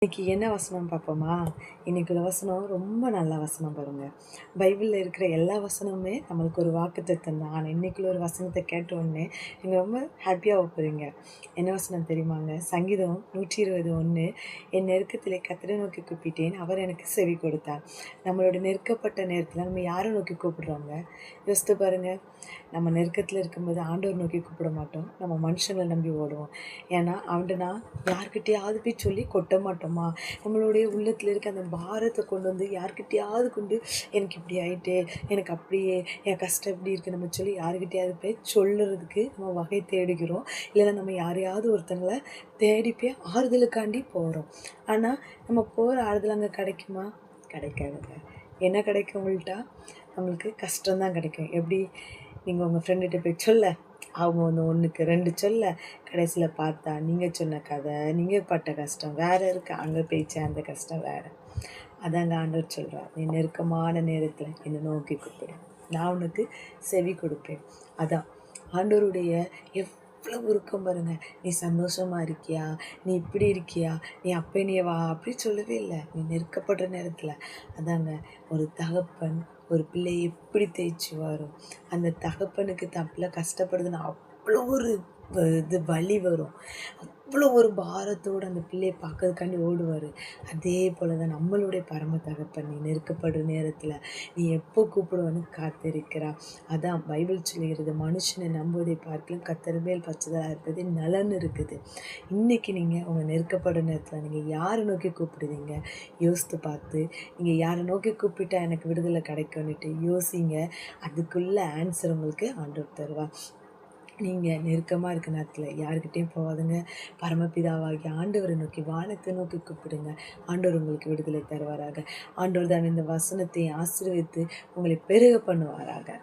இன்னைக்கு என்ன வசனம் பார்ப்போமா? இன்னைக்கு உள்ள வசனம் ரொம்ப நல்ல வசனம் பாருங்க. பைபிளில் இருக்கிற எல்லா வசனமுமே நம்மளுக்கு ஒரு வாக்குத்தத்தம் தான். ஆனால் இன்னைக்குள்ள ஒரு வசனத்தை கேட்ட உடனே நீங்கள் ரொம்ப ஹாப்பியாக போகிறீங்க. என்ன வசனம் தெரியுமாங்க? சங்கீதம் 121. என் நெருக்கத்திலே கர்த்தரை நோக்கி கூப்பிட்டேன், அவர் எனக்கு செவி கொடுத்தார். நம்மளோட நெருக்கப்பட்ட நேரத்தில் நம்ம யாரை நோக்கி கூப்பிடுறோங்க? யோசித்து பாருங்க. நம்ம நெருக்கத்தில் இருக்கும்போது ஆண்டவர் நோக்கி கூப்பிட மாட்டோம், நம்ம மனுஷங்களை நம்பி ஓடுவோம். ஏன்னா அவன்கிட்ட யார்கிட்டயாவது போய் சொல்லி கொட்ட மாட்டோமா? நம்மளுடைய உள்ளத்தில் இருக்க அந்த பாரத்தை கொண்டு வந்து யார்கிட்டயாவது கொண்டு, எனக்கு இப்படி ஆயிட்டே, எனக்கு அப்படியே, என் கஷ்டம் இப்படி இருக்குது நம்ம சொல்லி யாருக்கிட்டையாவது போய் சொல்லுறதுக்கு நம்ம வகை தேடுகிறோம். இல்லைன்னா நம்ம யாரையாவது ஒருத்தங்களை தேடி போய் ஆறுதலுக்காண்டி போகிறோம். ஆனால் நம்ம போகிற ஆறுதல் அங்கே கிடைக்குமா? கிடைக்காதுங்க. என்ன கிடைக்கும்? உங்கள்கிட்ட நம்மளுக்கு கஷ்டம்தான் கிடைக்கும். எப்படி? நீங்கள் உங்கள் ஃப்ரெண்டுகிட்ட போய் சொல்ல, அவங்க வந்து 1க்கு 2 சொல்ல, கடைசியில் பார்த்தா நீங்கள் சொன்ன கதை, நீங்கள் பட்ட கஷ்டம் வேறு இருக்குது, அங்கே போய் சேர்ந்த கஷ்டம் வேறு. அதாங்க ஆண்டவர் சொல்கிறார், நீ நெருக்கமான நேரத்தில் என்னை நோக்கி கூப்பிடு, நான் உனக்கு செவி கொடுப்பேன். அதான் ஆண்டவருடைய எவ்வளோ உருக்கம் பாருங்க. நீ சந்தோஷமாக இருக்கியா, நீ இப்படி இருக்கியா, நீ அப்போ நீ வா அப்படி சொல்லவே இல்லை. நீ நெருக்கப்படுற நேரத்தில் அதாங்க ஒரு தகப்பன் ஒரு பிள்ளையை எப்படி தேய்ச்சி வரும். அந்த தகப்பனுக்கு தன் பிள்ளை கஷ்டப்படுதுன்னு அவ்வளோ ஒரு இது வலி வரும். அவ்வளோ ஒரு பாரத்தோடு அந்த பிள்ளையை பார்க்கறதுக்காண்டி ஓடுவார். அதே போல் தான் நம்மளுடைய பரம தகப்பன் நீ நெருக்கப்படுற நேரத்தில் நீ எப்போ கூப்பிடுவான்னு காத்திருக்கிறா. அதான் பைபிள் சொல்லுகிறது, மனுஷனை நம்புவதை பார்க்கலாம் கர்த்தர் மேல் பச்சைதலாக இருப்பது நலன் இருக்குது. இன்றைக்கி நீங்கள் உங்கள் நெருக்கப்படுற நேரத்தில் நீங்கள் யாரை நோக்கி கூப்பிடுவீங்க? யோசித்து பார்த்து நீங்கள் யாரை நோக்கி கூப்பிட்டா எனக்கு விடுதலை கிடைக்கும்னுட்டு யோசிங்க. அதுக்குள்ள ஆன்சர் உங்களுக்கு ஆண்டவர் தருவார். நீங்கள் நெருக்கமாக இருக்க நேரத்தில் யாருக்கிட்டையும் போகாதுங்க. பரமபிதாவாகிய ஆண்டவரை நோக்கி வானத்தை நோக்கி கூப்பிடுங்க. ஆண்டவர் உங்களுக்கு விடுதலை தருவாராக. ஆண்டவர் தான் இந்த வசனத்தை ஆசீர்வதித்து உங்களை பெருக பண்ணுவாராக.